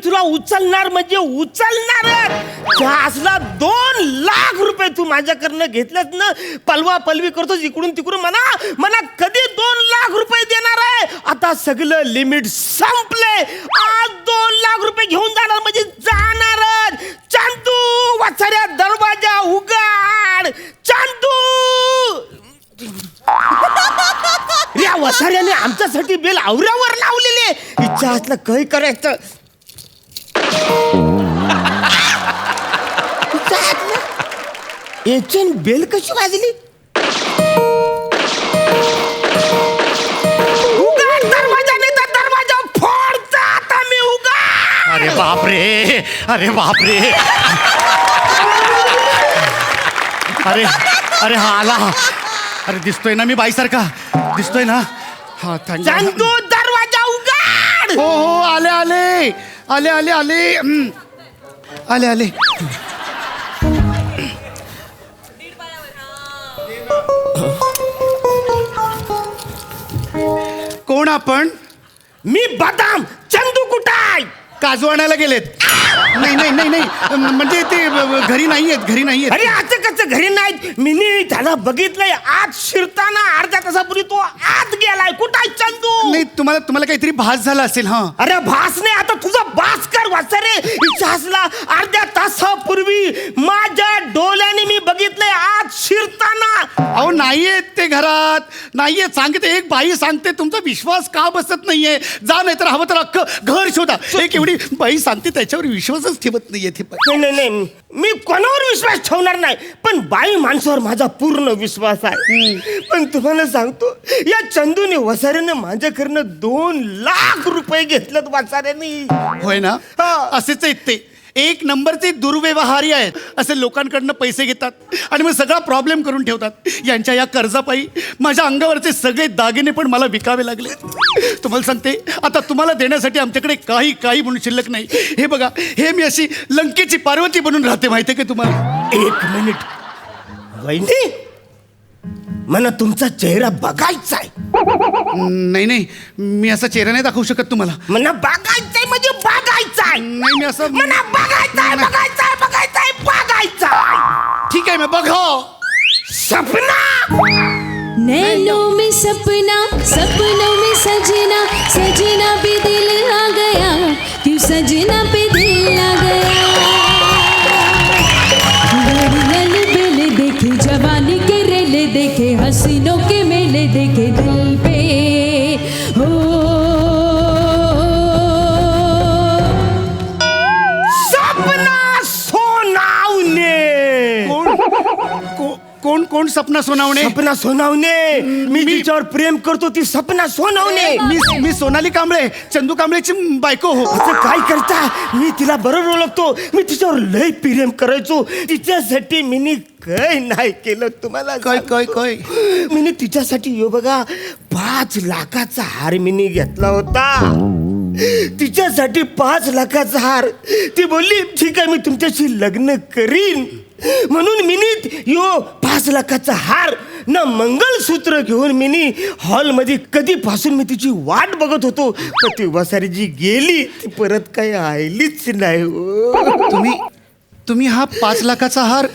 तुला उचलणार म्हणजे उचलणार. असला 2 लाख रुपये तू माझ्याकडनं घेतलेत ना, पलवा पलवी करतोस इकडून तिकडून. मला कधी 2 लाख रुपये देणार आहे? आता सगळं लिमिट संपले. आज 2 लाख रुपये घेऊन जाणार म्हणजे जाणारच. चांदू वाचाऱ्या दरवाजा उघड. चांदू या वसाऱ्याने आमच्यासाठी बेल आवऱ्यावर लावलेली. इच्छा असलं काही करायचं. याची बेल कशी वाजली? उघड दरवाजा, नाही तर दरवाजा फोडचा. आता मी उघड. अरे बापरे, अरे बापरे. अरे अरे हा आला. अरे दिसतोय ना मी बाईसारखा, दिसतोय ना. हा चांदू दरवाजा उघड. हो हो आले आले आले आले आले आले आले. कोण आपण? मी बदाम. चंदू कुठं आहे? काजू आणायला गेलेत. नाही नाही नाही नाही, म्हणजे ते घरी नाही आहेत, घरी नाही अरे आहेत. आता कसं घरी नाहीत? मी त्याला बघितलंय आत शिरताना. अर्ध्या तासापूर्वी तो आत गेलाय. कुठं आहे चंदू? नाही तुम्हाला काहीतरी भास झाला असेल. हा अरे भास नाही, आता तुझा भास कर वाचा रे. इच्छासला अर्ध्या तासापूर्वी माझ्या डोळ्याने मी बघितलंय आत शिरताना. अहो नाहीयेत ते घरात, नाहीयेत. सांगते एक बाई सांगते, तुमचा विश्वास का बसत नाहीये? जा, नाही तर हवं तर अख्खं घर शोधा. एक एवढी बाई सांगते त्याच्यावर विश्वासच ठेवत नाहीये ते. नाही, मी कोणावर विश्वास ठेवणार नाही, पण बाई माणसावर माझा पूर्ण विश्वास आहे. पण तुम्हाला सांगतो, या चंदूने वसाऱ्याने माझ्याकडनं 2 लाख रुपये घेतलेत वसाऱ्याने. होय ना? हा. असेच आहेत ते. एक नंबरचे दुर्व्यवहारी आहेत. असे लोकांकडनं पैसे घेतात आणि मग सगळा प्रॉब्लेम करून ठेवतात. यांच्या या कर्जापायी माझ्या अंगावरचे सगळे दागिने पण मला विकावे लागले. तुम्हाला सांगते, आता तुम्हाला देण्यासाठी आमच्याकडे काही म्हणून शिल्लक नाही. हे बघा, हे मी अशी लंकेची पार्वती बनून राहते, माहिती आहे का तुम्हाला? 1 मिनिट वहिनी, मला तुमचा चेहरा बघायचा आहे. नाही, मी असा चेहरा नाही दाखवू शकत तुम्हाला. मला बघायचंय म्हणजे बघायचाय. नाही, मी असं. मला बघायचाय. ठीक आहे, मी बघा. सपना नैनों में सपना, सपनों में सजना, सजना पे दिल आ गया, क्यों सजना पे दिल आ गया. बड़ी बेले देखे, जवानी के रेले देखे, हसीनों के मेले देखे दिल पे. हो सपना सोनावणे. कोण सपना सोनावणे? सपना सोनावणे. मी तिच्यावर प्रेम करतो, ती सपना सोनावणे. मी सोनाली कांबळे, चंदू कांबळेची बायको हो. असं काय करता? मी तिला बरोबर ओळखतो. मी तिच्यावर लय प्रेम करायचो. तिच्यासाठी मी काय नाही केलं तुम्हाला काय मी तिच्यासाठी यो बघा 5 लाखाचा हार मी घेतला होता. तिच्यासाठी 5 लाखाचा हार. ती बोलली ठीक आहे, मी तुमच्याशी लग्न करीन. म्हणून मिनीत यो 5 लाखाचा हार ना मंगळसूत्र घेऊन मिनी हॉलमध्ये कधीपासून मी तिची वाट बघत होतो. पण ती वसारी जी गेली ती परत काही आलीच नाही. तुम्ही हा 5 लाखाचा हार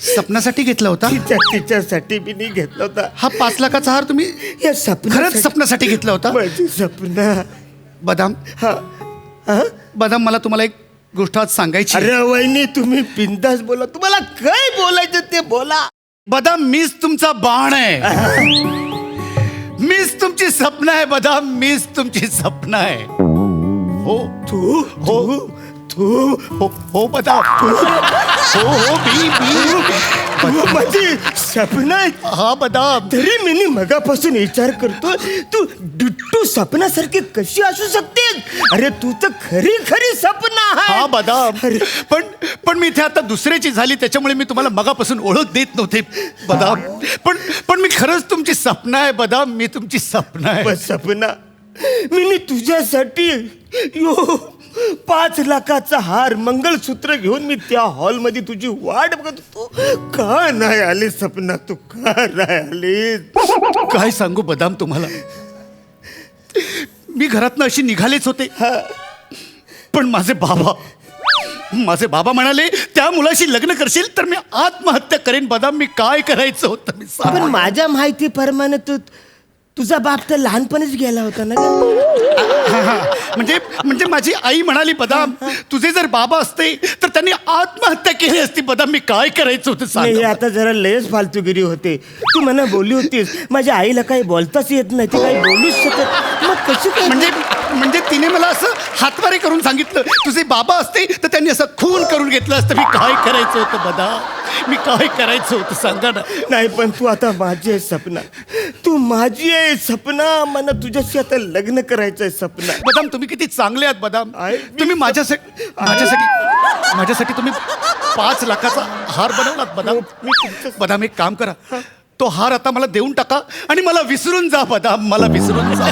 सपनासाठी घेतला होता? तिच्यासाठी मी घेतला होता. हा 5 लाखाचा हार तुम्ही या खरंच सपनासाठी घेतला होता? माझी सपना. बदाम, बदाम, मला तुम्हाला एक गोष्ट आज सांगायची. अरे वहिनी, तुम्ही बिनधास्त बोला. तुम्हाला काय बोलायचं ते बोला. बदाम, मीच तुमचा बाण आहे. मीच तुमची स्वप्न आहे बदाम, मीच तुमची स्वप्न आहे. हो तू हो हो बदाम. हो मी माझी सपना आहे. हा बदाम. तरी मी मगापासून विचार करतो, तू डिट्टू सपनासारखी कशी असू शकते? अरे तू तर खरी सपना आहे. हा बदाम. पण मी इथे आता दुसऱ्याची झाली, त्याच्यामुळे मी तुम्हाला मगापासून ओळख देत नव्हते बदाम. पण मी खरंच तुमची सपना आहे बदाम, मी तुमची सपना आहे. बस सपना, मी तुझ्यासाठी यो 5 लाखाचा हार मंगळसूत्र घेऊन मी त्या हॉलमध्ये तुझी वाट बघत होतो. का नाही आली सपना? तू का नाही आली? काय सांगू बदाम तुम्हाला, मी घरातनं अशी निघालेच होते. पण माझे बाबा म्हणाले त्या मुलाशी लग्न करशील तर मी आत्महत्या करेन. बदाम मी काय करायचं होतं मी सांग. पण माझ्या माहितीप्रमाणे तुझा बाप तर लहानपणीच गेला होता ना ग? म्हणजे माझी आई म्हणाली बदाम तुझे जर बाबा असते तर त्यांनी आत्महत्या केली असती. बदाम मी काय करायचं होतं नाही, हे सांग. आता जरा लयच फालतूगिरी होते. तू मला बोलली होतीस माझ्या आईला काही बोलताच येत नाही, ती काही बोलूच शकत. मग कशी काय म्हणजे तिने मला असं हातवारे करून सांगितलं तुझे बाबा असते तर त्यांनी असं खून करून घेतलं असतं. मी काय करायचं होतं बदाम, मी काय करायचं होतं सांगा ना. नाही, पण तू आता माझी आहे सपना, तू माझी आहे सपना. मला तुझ्याशी आता लग्न करायचंय सपना. बदाम तुम्ही किती चांगले आहात बदाम. आहे. तुम्ही माझ्यासाठी तुम्ही 5 लाखाचा हार बनवलात बदाम. बदाम एक काम करा, तो हार आता मला देऊन टाका आणि मला विसरून जा बदाम, मला विसरून जा.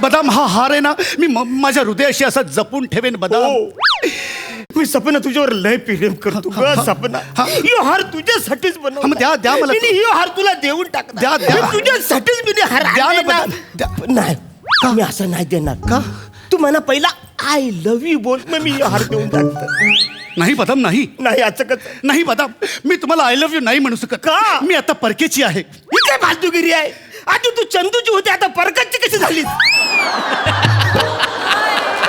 बदाम हा हार आहे ना मी माझ्या हृदयाशी असा जपून ठेवेन बदाम. मी सपना तुझ्यावर लय प्रेम करतो ग सपना. ही हार तुझ्यासाठीच बनव. द्या मला. ही हार तुला देऊन टाक. द्या. तुझ्यासाठीच मी हार द्या ना आणलाय द्या. नाही, मी असं नाही देणार. का? तू मला पहिला आय लव्ह यू बोल, मग मी हार देऊन टाकतो. नाही बदाम नाही नाही, असं कसं? नाही बदाम, मी तुम्हाला आय लव्ह यू नाही म्हणू शकत. का? मी आता परकेची आहे. ही काय फालतूगिरी आहे? आधी तू चंदूची होती, आता परकतची कशी झाली?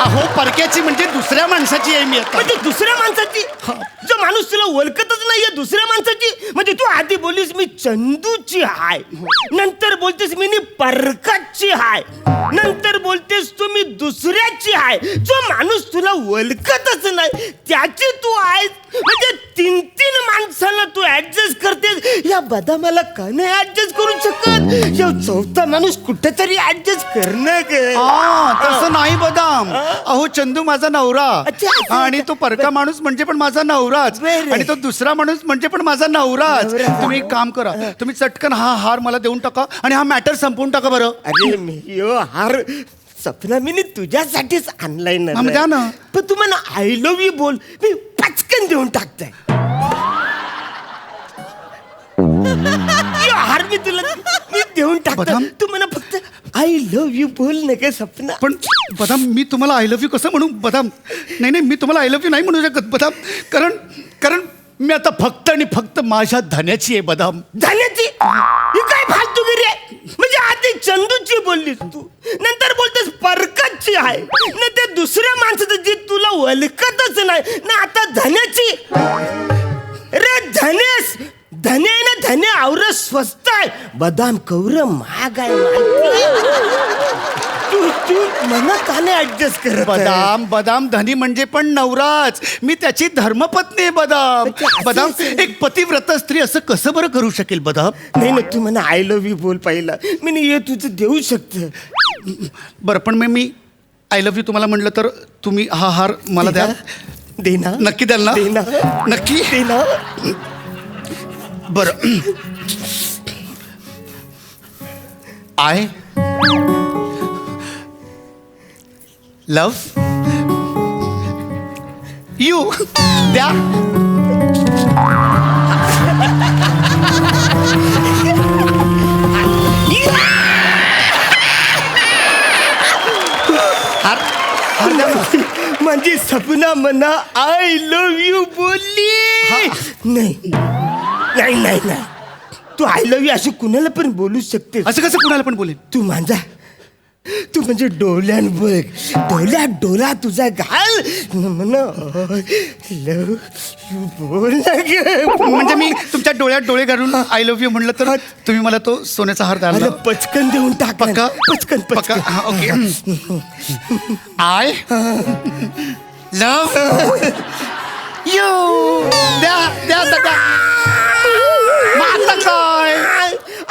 अहो परक्याची म्हणजे दुसऱ्या माणसाची आहे मी आता. म्हणजे दुसऱ्या माणसाची? जो माणूस तुला ओळखतच नाहीये दुसऱ्या माणसाची? म्हणजे तू आधी बोललीस मी चंदूची हाय, नंतर बोलतेस मी परकतची हाय, नंतर बोलतेस तू मी दुसऱ्याची हाय. जो माणूस तुला ओळखतच नाही त्याची तू आहेस. म्हणजे 3 माणसाला तू ऍडजस्ट करतेस. या बदामाला का नाही ऍडजस्ट करू शकत? या 4था माणूस कुठेतरी ऍडजस्ट करणं ग. तसं नाही बदाम. अहो चंदू माझा नवरा अच्छा, असं आणि तो परका माणूस म्हणजे पण माझा नवराच बरं. आणि तो दुसरा माणूस म्हणजे पण माझा नवराच. नवरा. तुम्ही एक काम करा, तुम्ही चटकन हा हार मला देऊन टाका आणि हा मॅटर संपवून टाका बरं. अरे मी यो हार सपना मी तुझ्यासाठीच आणलाय ना. मग द्या ना. पण तू मला आय लव्ह यू बोल, मी पचकन देऊन टाकतोय. यो हार मी देऊन टाकतो. बदाम? तू मला फक्त आय लव्ह यू बोल ना का सपना. पण बदाम मी तुम्हाला आय लव्ह यू कसं म्हणू बदाम? नाही मी तुम्हाला आय लव्ह यू नाही म्हणू शकत बदाम, कारण मी आता फक्त आणि फक्त माझ्या धन्याची आहे बदाम. धन्याची? ही काय फालतूगिरी आहे? म्हणजे आधी चंदूची बोललीस तू, नंतर बोलतेस परकतची आहे, ना ते दुसऱ्या माणसाचं जी तुला ओळखतच नाही ना, आता धन्याची. रे धनेस धने ना धने आवर स्वस्त आहे, बदाम कौर महाग आहे. तू मला का नाही ऍडजस्ट करत? बदाम धनी म्हणजे पण नवराच, मी त्याची धर्मपत्नी आहे बदाम. एक पतिव्रत स्त्री असं कसं बरं करू शकेल बदाम? नाही, तू मला आय लव्ह यू बोल पहिला, मी हे तुझं देऊ शकतो. बरं पण मी आय लव्ह यू तुम्हाला म्हटलं तर तुम्ही हा हार मला द्या. दे ना. नक्की द्याल ना? दे ना. नक्की दे ना. बरं. आय लव्ह यू द्या. माझी सपना मना आय लव्ह यू बोलली. नाही, तू आय लव्ह यू अशी कुणाला पण बोलू शकते. असं कसं कुणाला पण बोलेन? तू म्हणजे डोल्यान बघ, डोल्यात डोला तुझा घाल म्हणा लव्ह यू बोल ना ग. म्हणजे मी तुमच्या डोळ्यात डोळे घालून आय लव्ह यू म्हणलं तर तुम्ही मला तो सोन्याचा हार द्याल? पचकन देऊन टाक. पक्का? पचकन. ओके. आय लव्ह यू द्या. आता काय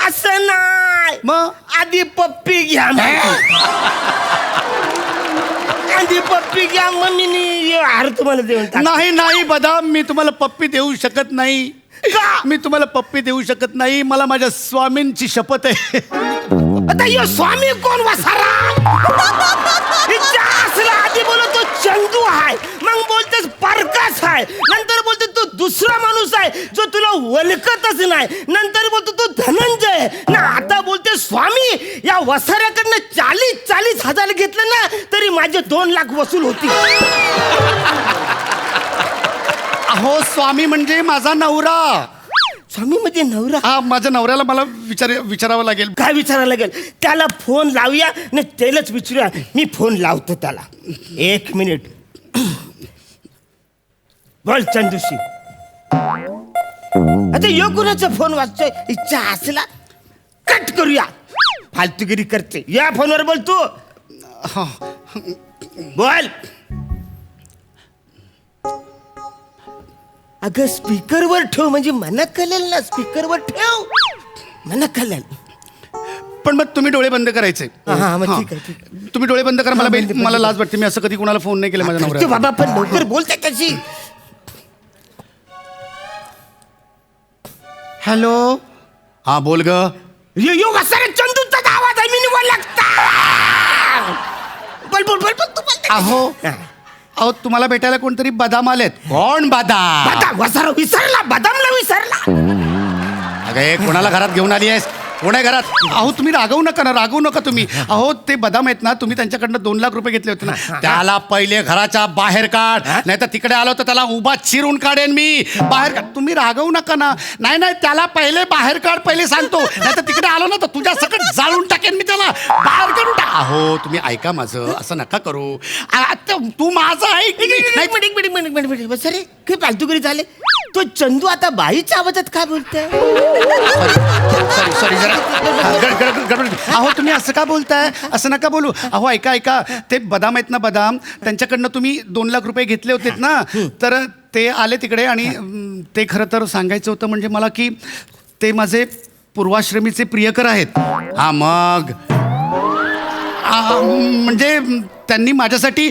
असं नाही, मग आधी पप्पी घ्या. आधी पप्पी घ्या, मग मी हार तुम्हाला देऊन टाक. नाही बदाम, मी तुम्हाला पप्पी देऊ शकत नाही. का? मी तुम्हाला पप्पी देऊ शकत नाही. मला माझ्या स्वामींची शपथ आहे. आता यो स्वामी कोण वसारा? असला आधी बोलतो चंदू आहे, मग बोलतेस प्रकाश आहे, नंतर बोलते तू दुसरा माणूस आहे जो तुला ओळखतच नाही, नंतर बोलतो तू धनंजय आहे. ना आता बोलते स्वामी. या वसाऱ्याकडनं 40 हजार घेतलं ना तरी माझे 2 लाख वसूल होती. अहो स्वामी म्हणजे माझा नवरा. स्वामी म्हणजे नवरा? हा, माझ्या नवऱ्याला मला विचारावं लागेल. काय विचारायला लागेल? त्याला फोन लावूया न त्यालाच विचारूया. मी फोन लावतो त्याला. 1 मिनिट. बोल चंदूशी. आता यो कुणाचा फोन वाजतोय? इच्छा असला कट करूया. फालतूगिरी करते. या फोनवर बोल तू. हा. बोल. अगं स्पीकरवर ठेव म्हणजे मला कळेल ना. स्पीकरवर ठेव मला कळेल. पण मग तुम्ही डोळे बंद करायचे. हा, मग ठीक आहे, ठीक तुम्ही डोळे बंद करा. हा, मला बंद, मला बंद. लाज वाटते. मी असं कधी कोणाला फोन नाही केला माझ्या करतो नवऱ्याला. बाबा, पण लवकर बोलते कशी. हॅलो. हा बोल ग. यो वसारे चंदूचा आवाज आहे. मी निवड लागता. बोल बोल बोल बोल तू बोल. अहो अहो तुम्हाला भेटायला कोणतरी बदाम आलेत. कोण बदाम? बदाम वसारा विसरला. बदामला विसरला. अगं हे कोणाला घरात घेऊन आली आहेस? कोण आहे घरात? अहो तुम्ही रागवू नका ना, रागवू नका तुम्ही. अहो ते बदाम आहेत ना, तुम्ही त्यांच्याकडनं 2 लाख रुपये घेतले होते ना, त्याला पहिले घराच्या बाहेर काढ, नाही तर तिकडे आलो तर त्याला उभा चिरून काढेन मी. बाहेर काढ. तुम्ही रागवू नका ना. नाही नाही, त्याला पहिले बाहेर काढ, पहिले सांगतो. नाही तर तिकडे आलो ना तर तुझ्या सकट जाळून टाकेन मी त्याला. बाहेर काढून टाक. अहो तुम्ही ऐका माझं, असं नका करू. तू माझं ऐक. मिनिट वसारे काय फालतूगिरी झाले. तो चंदू आता बाईच्या आवाजात काय बोलतोय? सॉरी गडबड. अहो तुम्ही असं का बोलताय? असं नका बोलू. अहो ऐका, ते बदाम आहेत ना, बदाम, त्यांच्याकडनं तुम्ही 2 लाख रुपये घेतले होते ना, तर ते आले तिकडे आणि ते खरं तर सांगायचं होतं म्हणजे मला की ते माझे पूर्वाश्रमीचे प्रियकर आहेत. हा मग म्हणजे त्यांनी माझ्यासाठी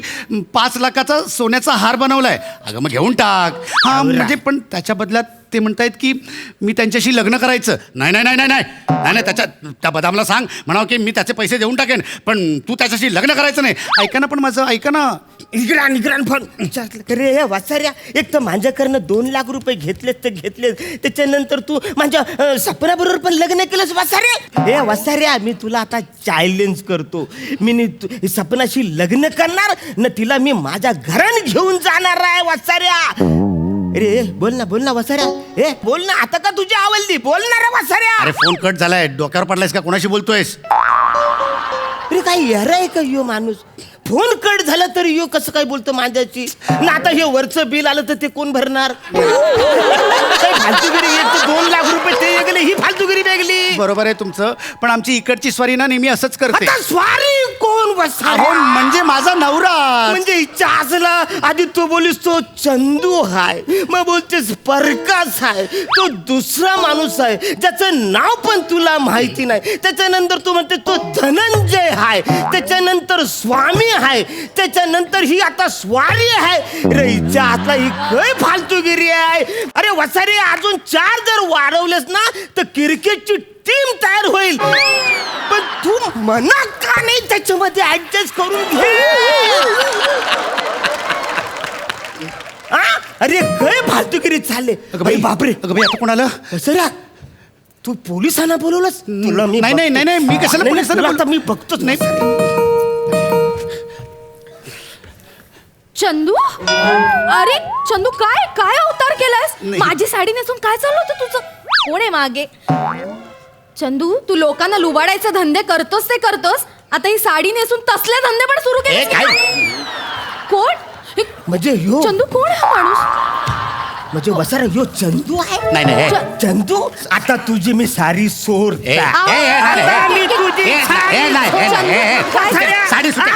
5 लाखाचा सोन्याचा हार बनवलाय. अगं मग घेऊन टाक. हा म्हणजे पण त्याच्या बदल्यात ते म्हणतायत की मी त्यांच्याशी लग्न करायचं. नाही त्या बदामला सांग म्हणावं की मी त्याचे पैसे देऊन टाकेन, पण तू त्याच्याशी लग्न करायचं नाही. ऐका ना, पण माझं ऐका ना. निगरान फोन रे वाचाऱ्या. एक तर माझ्याकडनं 2 लाख रुपये घेतलेत तर घेतलेत, त्याच्यानंतर तू माझ्या सपनाबरोबर पण लग्न केलंस वाचाऱ्या. हे वाचाऱ्या, मी तुला आता चॅलेंज करतो. मी सपनाशी लग्न करणार न तिला मी माझ्या घराने घेऊन जाणार आहे वाचाऱ्या. अरे बोल ना वसाऱ्या. ए बोल ना, आता का तुझी आवडली? बोल ना रे वसाऱ्या. अरे फोन कट झालाय. डोक्यावर पडलायस का? कोणाशी बोलतोयस? अरे काय यार आहे का यो माणूस? फोन कट झाला तरी यो कसं काय बोलतो माझ्याची? ना आता हे वरचं बिल आलं तर ते कोण भरणार? काय फालतूगिरी. एक तर 2 लाख रुपये ते वेगळे, ही फालतूगिरी वेगळी. बरोबर आहे तुमचं, पण आमची इकडची स्वारी ना नेहमी असंच करते. आता स्वारी कोण वसाऱ्या? अहो म्हणजे माझा नवरा. म्हणजे इच्छा असला आधी तू बोलीस तो चंदू हाय, मग बोलतेस प्रकाश आहे, तो दुसरा माणूस आहे ज्याचं नाव पण तुला माहिती नाही. त्याच्यानंतर तू म्हणते तो धनंजय हाय, त्याच्यानंतर स्वामी आहे, त्याच्यानंतर ही आता स्वारी आहे. रे इच्छा आता ही काय फालतूगिरी आहे? अरे वसारे, अजून 4 जर वाढवलेस ना तर क्रिकेटची टीम तयार होईल. पण तू मना का नाही त्याच्यामध्ये ऍडजस्ट करून घे? अरे काय फालतूगिरी चालले. बापरे. अगं बाई, आता कोणाला? सर तू पोलिसांना बोलवलंस? तुला मी नाही, मी कशाला पोलिसांना आता मी बघतोच नाही. चंदू, अरे चंदू, काय काय अवतार केलास? नाही. माझी साडी नेसून काय चाललं होतं तुझं? कोण आहे मागे? चंदू, तू लोकांना लुबाडायचे धंदे करतोस ते करतोस, आता ही साडी नेसून तसले धंदे पण सुरू केले. कोण म्हणजे यो चंदू? कोण हा माणूस? म्हणजे वसारा यो चंदू आहे? नाही. चंदू, आता तुझी मी सारी सोड. साडी सुटे.